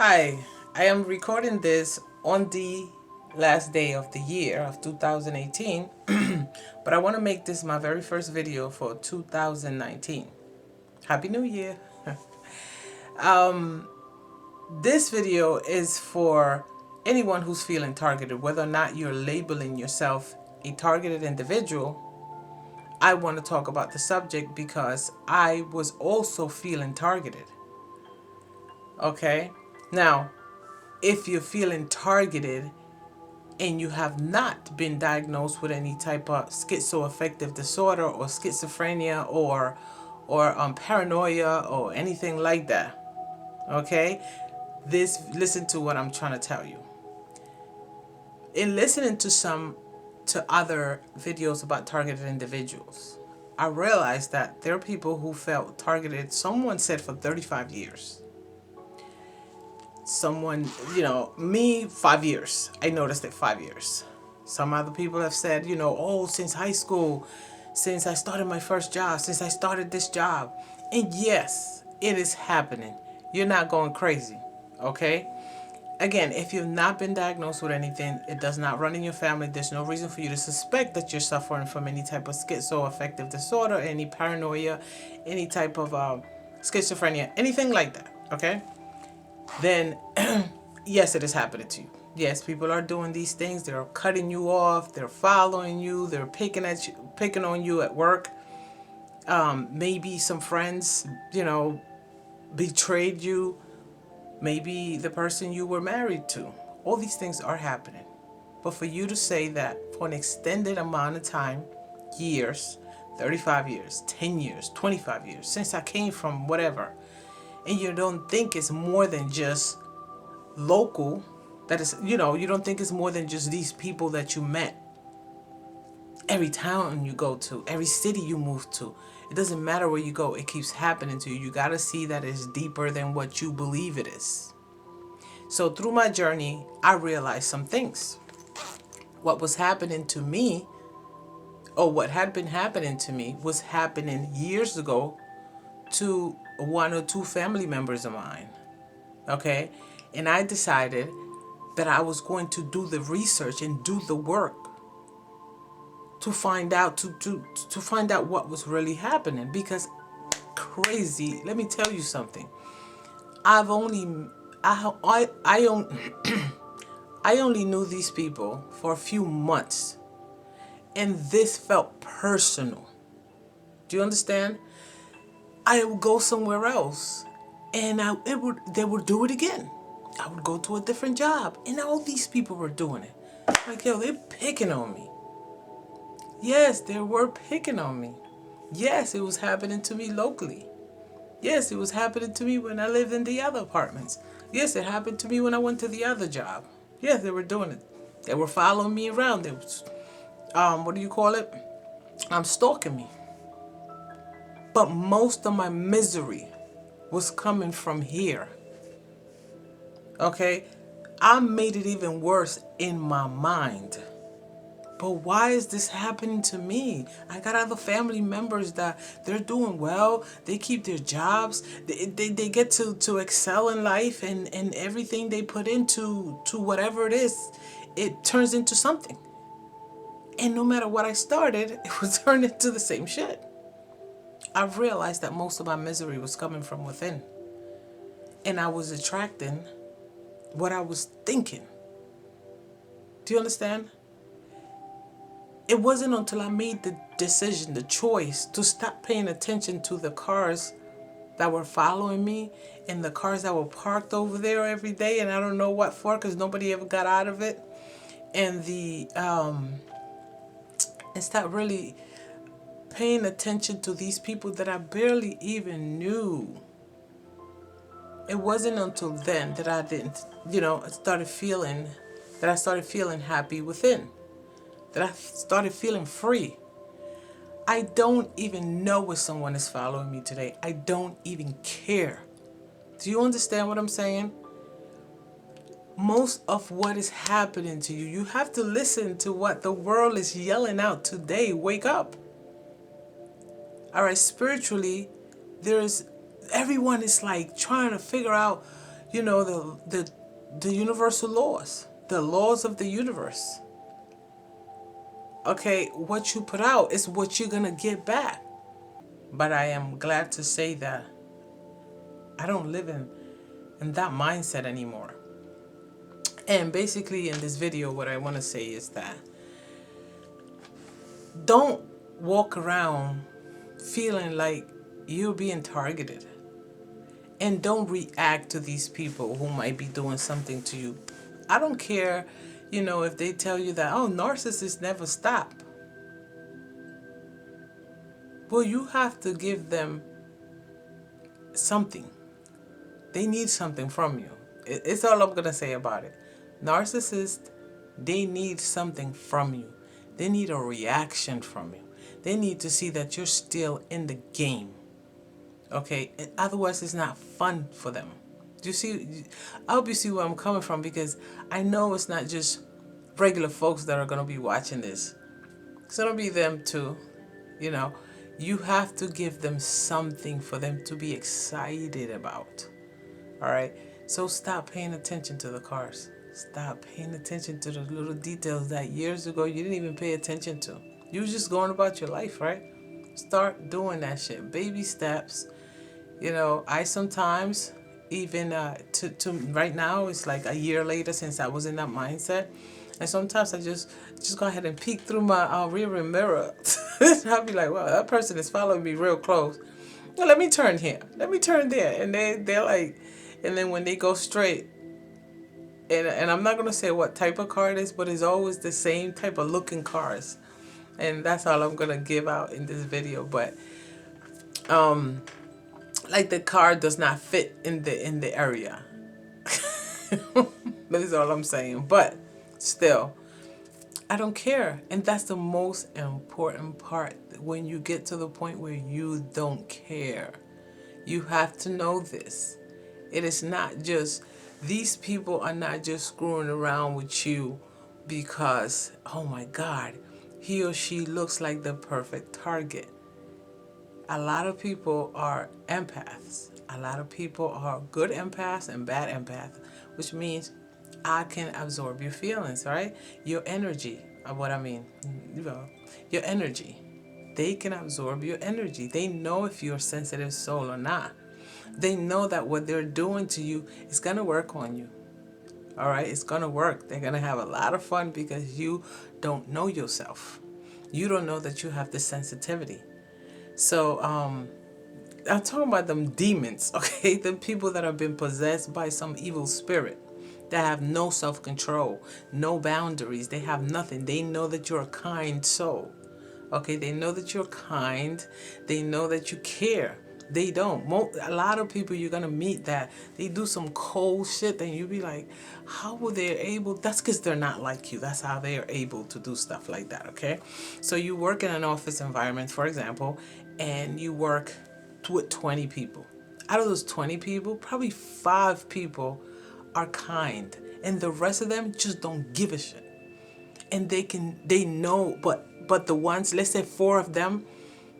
Hi, I am recording this on the last day of the year of 2018, but I want to make this my very first video for 2019. Happy New Year! This video is for anyone who's feeling targeted, whether or not you're labeling yourself a targeted individual. I want to talk about the subject because I was also feeling targeted. Okay? Now, if you're feeling targeted and you have not been diagnosed with any type of schizoaffective disorder or schizophrenia or paranoia or anything like that, okay, listen to what I'm trying to tell you. In listening to other videos about targeted individuals, I realized that there are people who felt targeted. Someone said for 35 years. Someone, me, 5 years. I noticed it 5 years. Some other people have said, oh, since high school, since I started my first job, since I started this job. And yes, it is happening. You're not going crazy, okay? Again, if you've not been diagnosed with anything, it does not run in your family, there's no reason for you to suspect that you're suffering from any type of schizoaffective disorder, any paranoia, any type of schizophrenia, anything like that, okay? Then yes, it is happening to you. Yes, people are doing these things. They're cutting you off. They're following you. They're picking on you at work. Maybe some friends, betrayed you. Maybe the person you were married to. All these things are happening. But for you to say that for an extended amount of time, years, 35 years, 10 years, 25 years, since I came from whatever, and you don't think it's more than just local, that is, you don't think it's more than just these people that you met. Every town you go to, every city you move to, it doesn't matter where you go, it keeps happening to you. You got to see that it's deeper than what you believe it is. So through my journey, I realized some things. What was happening to me, or what had been happening to me, was happening years ago to one or two family members of mine. Okay? And I decided that I was going to do the research and do the work to find out to find out what was really happening. Because crazy, let me tell you something. I've only I only I only knew these people for a few months, and this felt personal. Do you understand? I would go somewhere else, and they would do it again. I would go to a different job, and all these people were doing it. Like, yo, they're picking on me. Yes, they were picking on me. Yes, it was happening to me locally. Yes, it was happening to me when I lived in the other apartments. Yes, it happened to me when I went to the other job. Yes, they were doing it. They were following me around. They was, what do you call it? Stalking me. But most of my misery was coming from here. Okay? I made it even worse in my mind. But why is this happening to me? I got other family members that they're doing well. They keep their jobs. They get to excel in life, and everything they put into to whatever it is, it turns into something. And no matter what I started, it was turned into the same shit. I've realized that most of my misery was coming from within. And I was attracting what I was thinking. Do you understand? It wasn't until I made the decision, the choice to stop paying attention to the cars that were following me and the cars that were parked over there every day, and I don't know what for, because nobody ever got out of it. And and stop really paying attention to these people that I barely even knew. It wasn't until then that I didn't, started feeling happy within, that I started feeling free. I don't even know if someone is following me today. I don't even care. Do you understand what I'm saying? Most of what is happening to you, you have to listen to what the world is yelling out today. Wake up. All right, spiritually, everyone is like trying to figure out, you know, the universal laws, the laws of the universe. Okay, what you put out is what you're gonna get back. But I am glad to say that I don't live in that mindset anymore. And basically in this video, what I want to say is that don't walk around feeling like you're being targeted. And don't react to these people who might be doing something to you. I don't care, if they tell you that, oh, narcissists never stop. Well, you have to give them something. They need something from you. It's all I'm going to say about it. Narcissists, they need something from you. They need a reaction from you. They need to see that you're still in the game. Okay? Otherwise, it's not fun for them. Do you see? I hope you see where I'm coming from, because I know it's not just regular folks that are going to be watching this. It's going to be them too. You know, you have to give them something for them to be excited about. All right? So stop paying attention to the cars. Stop paying attention to the little details that years ago you didn't even pay attention to. You were just going about your life, right? Start doing that shit. Baby steps. I sometimes even to right now, it's like a year later since I was in that mindset. And sometimes I just go ahead and peek through my rear mirror. I'll be like, well, that person is following me real close. Well, let me turn here. Let me turn there. And they're like, and then when they go straight, and I'm not going to say what type of car it is, but it's always the same type of looking cars. And that's all I'm going to give out in this video. But, like, the car does not fit in the area. That is all I'm saying. But still, I don't care. And that's the most important part. When you get to the point where you don't care, you have to know this. It is not just, these people are not just screwing around with you because, oh my God, he or she looks like the perfect target. A lot of people are empaths. A lot of people are good empaths and bad empaths, which means I can absorb your feelings, right? Your energy, what I mean, your energy. They can absorb your energy. They know if you're a sensitive soul or not. They know that what they're doing to you is going to work on you. All right? It's going to work. They're going to have a lot of fun because you don't know yourself. You don't know that you have this sensitivity. So, I'm talking about them demons, okay? The people that have been possessed by some evil spirit, that have no self-control, no boundaries. They have nothing. They know that you're a kind soul. Okay, they know that you're kind. They know that you care. They don't. A lot of people you're going to meet that they do some cold shit, and you be like, how were they able? That's because they're not like you. That's how they are able to do stuff like that, okay? So you work in an office environment, for example, and you work with 20 people. Out of those 20 people, probably 5 people are kind, and the rest of them just don't give a shit. And they know, but the ones, let's say 4 of them,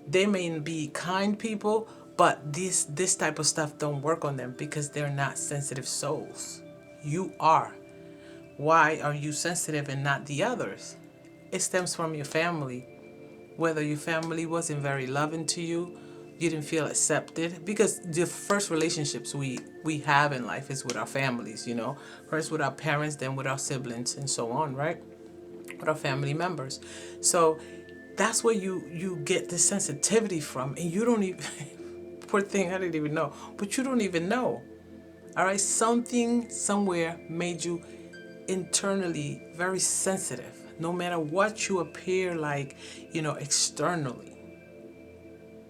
they may be kind people, but this type of stuff don't work on them because they're not sensitive souls. You are. Why are you sensitive and not the others? It stems from your family. Whether your family wasn't very loving to you, you didn't feel accepted, because the first relationships we have in life is with our families, first with our parents, then with our siblings, and so on, right? With our family members. So that's where you get the sensitivity from, and you don't even poor thing, I didn't even know, but you don't even know. All right, something somewhere made you internally very sensitive, no matter what you appear like, externally.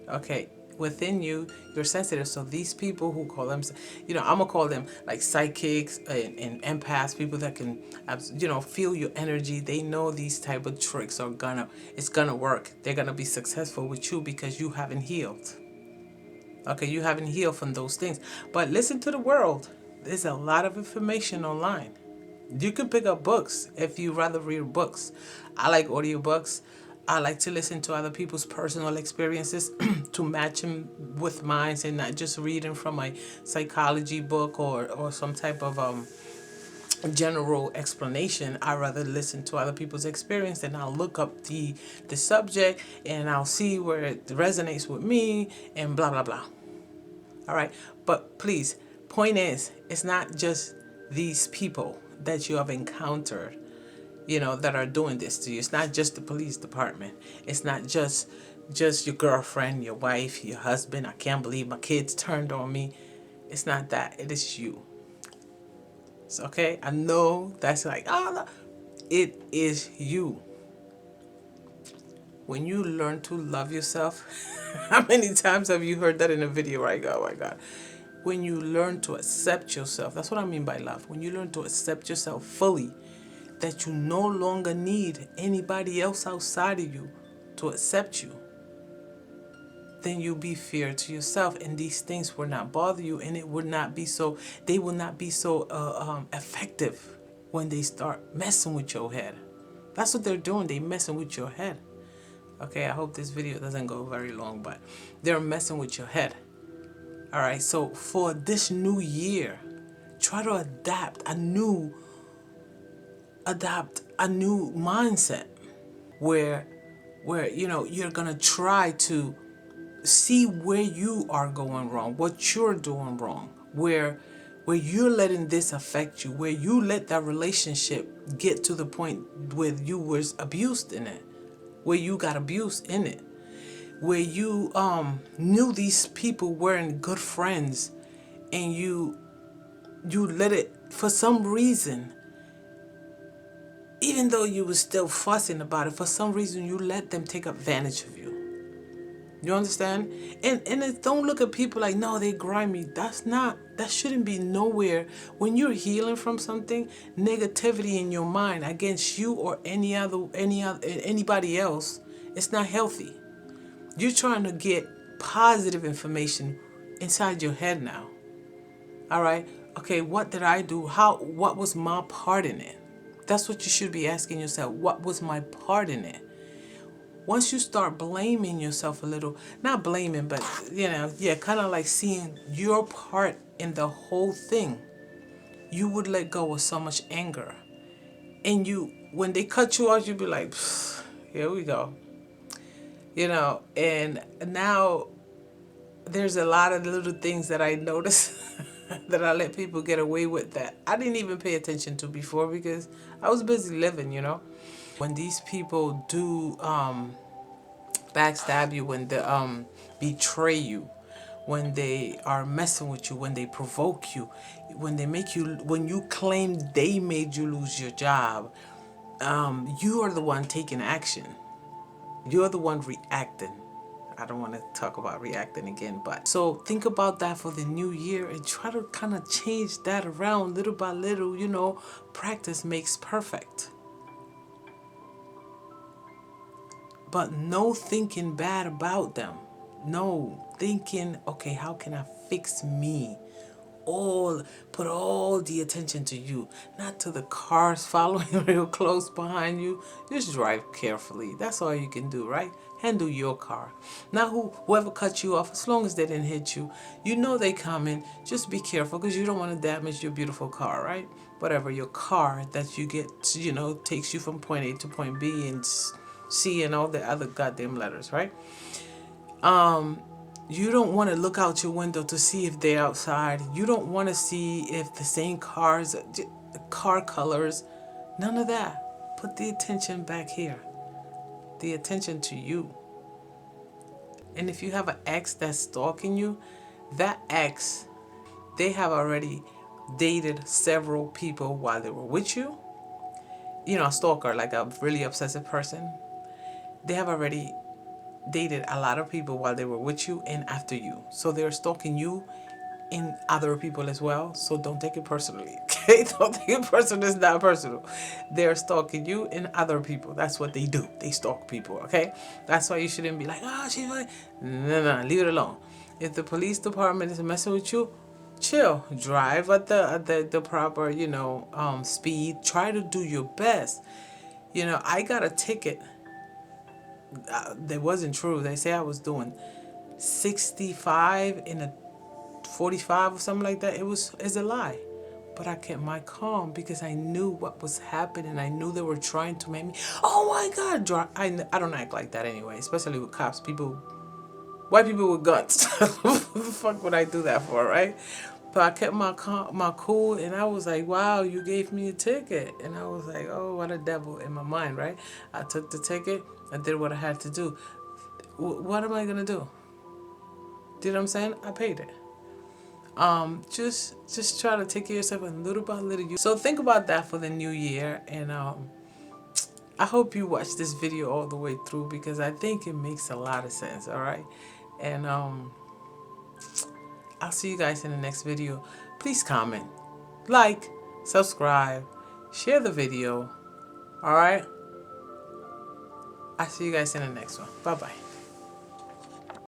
Okay, within you, you're sensitive. So these people who call them, I'm gonna call them like psychics and empaths, people that can, feel your energy. They know these type of tricks it's gonna work. They're gonna be successful with you because you haven't healed. Okay, you haven't healed from those things. But listen to the world. There's a lot of information online. You can pick up books if you rather read books. I like audiobooks. I like to listen to other people's personal experiences to match them with mine, and not just reading from a psychology book or some type of general explanation. I rather listen to other people's experience, and I'll look up the subject, and I'll see where it resonates with me, and blah blah blah. All right, but please, point is, it's not just these people that you have encountered, that are doing this to you. It's not just the police department. It's not just your girlfriend, your wife, your husband. I can't believe my kids turned on me. It's not that. It is you. It's okay. I know that's like, no. It is you. When you learn to love yourself, how many times have you heard that in a video, right? Oh my God. When you learn to accept yourself, that's what I mean by love. When you learn to accept yourself fully, that you no longer need anybody else outside of you to accept you, then you'll be fair to yourself, and these things will not bother you, and they will not be so effective when they start messing with your head. That's what they're doing. They messing with your head. Okay, I hope this video doesn't go very long, but they're messing with your head. All right, so for this new year, try to adapt a new mindset where you're gonna try to see where you are going wrong, what you're doing wrong, where you're letting this affect you, where you let that relationship get to the point where you was abused in it, where you got abused in it, where you knew these people weren't good friends, and you let it, for some reason, even though you were still fussing about it, for some reason you let them take advantage of you. You understand? And don't look at people like, no, they grimy. That shouldn't be nowhere. When you're healing from something, negativity in your mind against you or anybody else, it's not healthy. You're trying to get positive information inside your head now. All right? Okay, what did I do? What was my part in it? That's what you should be asking yourself. What was my part in it? Once you start blaming yourself a little, not blaming, but, kind of like seeing your part in the whole thing, you would let go of so much anger. And when they cut you off, you'd be like, here we go. And now there's a lot of little things that I notice that I let people get away with that I didn't even pay attention to before, because I was busy living. When these people do backstab you, when they betray you, when they are messing with you, when they provoke you, when you claim they made you lose your job, you are the one taking action. You're the one reacting. I don't want to talk about reacting again, but so think about that for the new year and try to kind of change that around little by little. Practice makes perfect. But no thinking bad about them. No thinking, okay, how can I fix me? Put all the attention to you, not to the cars following real close behind you. Just drive carefully. That's all you can do, right? Handle your car. Not whoever cut you off, as long as they didn't hit you. You know they coming. Just be careful, because you don't want to damage your beautiful car, right? Whatever, your car that you get, takes you from point A to point B and C and all the other goddamn letters, right? You don't want to look out your window to see if they're outside. You don't want to see if the same car colors, none of that. Put the attention back here, the attention to you. And if you have an ex that's stalking you, that ex, they have already dated several people while they were with you. A stalker, like a really obsessive person, they have already dated a lot of people while they were with you and after you. So they're stalking you and other people as well. So don't take it personally. Okay? Don't take it personal. It's not personal. They're stalking you and other people. That's what they do. They stalk people. Okay? That's why you shouldn't be like, she's like, no, leave it alone. If the police department is messing with you, chill. Drive at the proper, speed. Try to do your best. I got a ticket They wasn't true. They say I was doing 65 in a 45 or something like that. It's a lie. But I kept my calm because I knew what was happening. I knew they were trying to make me, oh my God. I don't act like that anyway, especially with cops. White people with guns. What the fuck would I do that for, right? But I kept my cool, and I was like, wow, you gave me a ticket. And I was like, oh, what a devil in my mind, right? I took the ticket. I did what I had to do. What am I going to do? Do you know what I'm saying? I paid it. Just try to take care of yourself a little by little. So think about that for the new year, and I hope you watch this video all the way through because I think it makes a lot of sense. All right, and I'll see you guys in the next video. Please comment, like, subscribe, share the video. All right, I'll see you guys in the next one. Bye bye.